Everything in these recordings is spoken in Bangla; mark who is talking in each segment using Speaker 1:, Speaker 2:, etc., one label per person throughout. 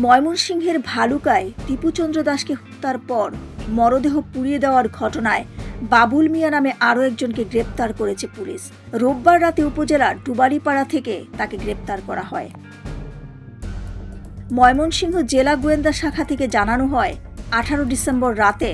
Speaker 1: ময়মনসিংহের ভালুকায় দীপুচন্দ্র দাসকে হত্যার পর মরদেহ পুড়িয়ে দেওয়ার ঘটনায় বাবুল মিয়া নামে আরও একজনকে গ্রেপ্তার করেছে পুলিশ। রোববার রাতে উপজেলার ডুবারিপাড়া থেকে তাকে গ্রেপ্তার করা হয়। ময়মনসিংহ জেলা গোয়েন্দা শাখা থেকে জানানো হয়, 18 ডিসেম্বর রাতে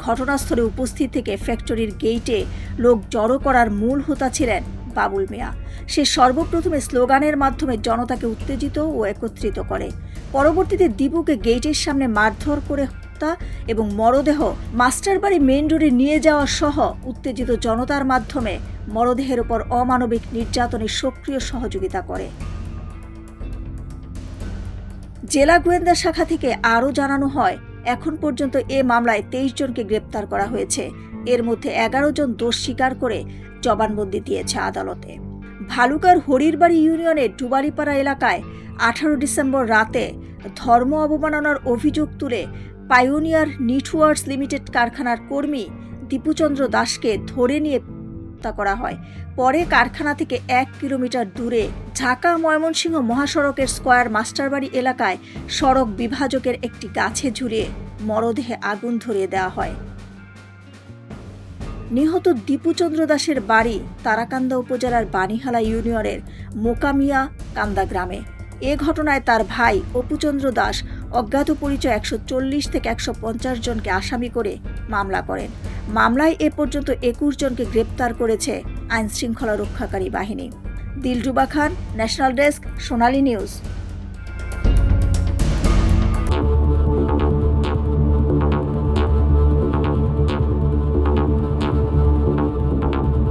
Speaker 1: ঘটনাস্থলে উপস্থিত থেকে ফ্যাক্টরির গেইটে লোক জড়ো করার মূল হোতা ছিলেন বাবুল মিয়া। সে সর্বপ্রথমে স্লোগানের মাধ্যমে জনতাকে উত্তেজিত ও একত্রিত করে। পরবর্তীতে দীপুকে গেইটের সামনে মারধর করে হত্যা এবং মরদেহ মাস্টারবাড়ি মেইন রোডে নিয়ে যাওয়া সহ উত্তেজিত জনতার মাধ্যমে মরদেহের ওপর অমানবিক নির্যাতনে সক্রিয় সহযোগিতা করে। জেলা গোয়েন্দা শাখা থেকে আরও জানানো হয়, এখন পর্যন্ত এ মামলায় 23 জনকে গ্রেপ্তার করা হয়েছে। এর মধ্যে 11 জন দোষ স্বীকার করে জবানবন্দি দিয়েছে আদালতে। ভালুকার হরিরবাড়ি ইউনিয়নের ডুবারিপাড়া এলাকায় 18 ডিসেম্বর রাতে ধর্ম অবমাননার অভিযোগ তুলে পাইওনিয়ার নিটওয়ার্কস লিমিটেড কারখানার কর্মী দীপুচন্দ্র দাসকে ধরে নিয়ে হত্যা করা হয়। পরে কারখানা থেকে 1 কিলোমিটার দূরে ঢাকা ময়মনসিংহ মহাসড়কের স্কয়ার মাস্টারবাড়ি এলাকায় সড়ক বিভাজকের একটি গাছে ঝুলিয়ে মরদেহে আগুন ধরিয়ে দেওয়া হয়। নিহত দীপুচন্দ্র দাসের বাড়ি তারাকান্দা উপজেলার বানিহালা ইউনিয়নের মোকামিয়া কান্দা গ্রামে। এ ঘটনায় তার ভাই অপুচন্দ্র দাস অজ্ঞাত পরিচয় 140 থেকে 150 জনকে আসামি করে মামলা করেন। মামলায় এ পর্যন্ত 21 জনকে গ্রেপ্তার করেছে আইনশৃঙ্খলা রক্ষাকারী বাহিনী। দিলরুবা খান, ন্যাশনাল ডেস্ক, সোনালী নিউজ।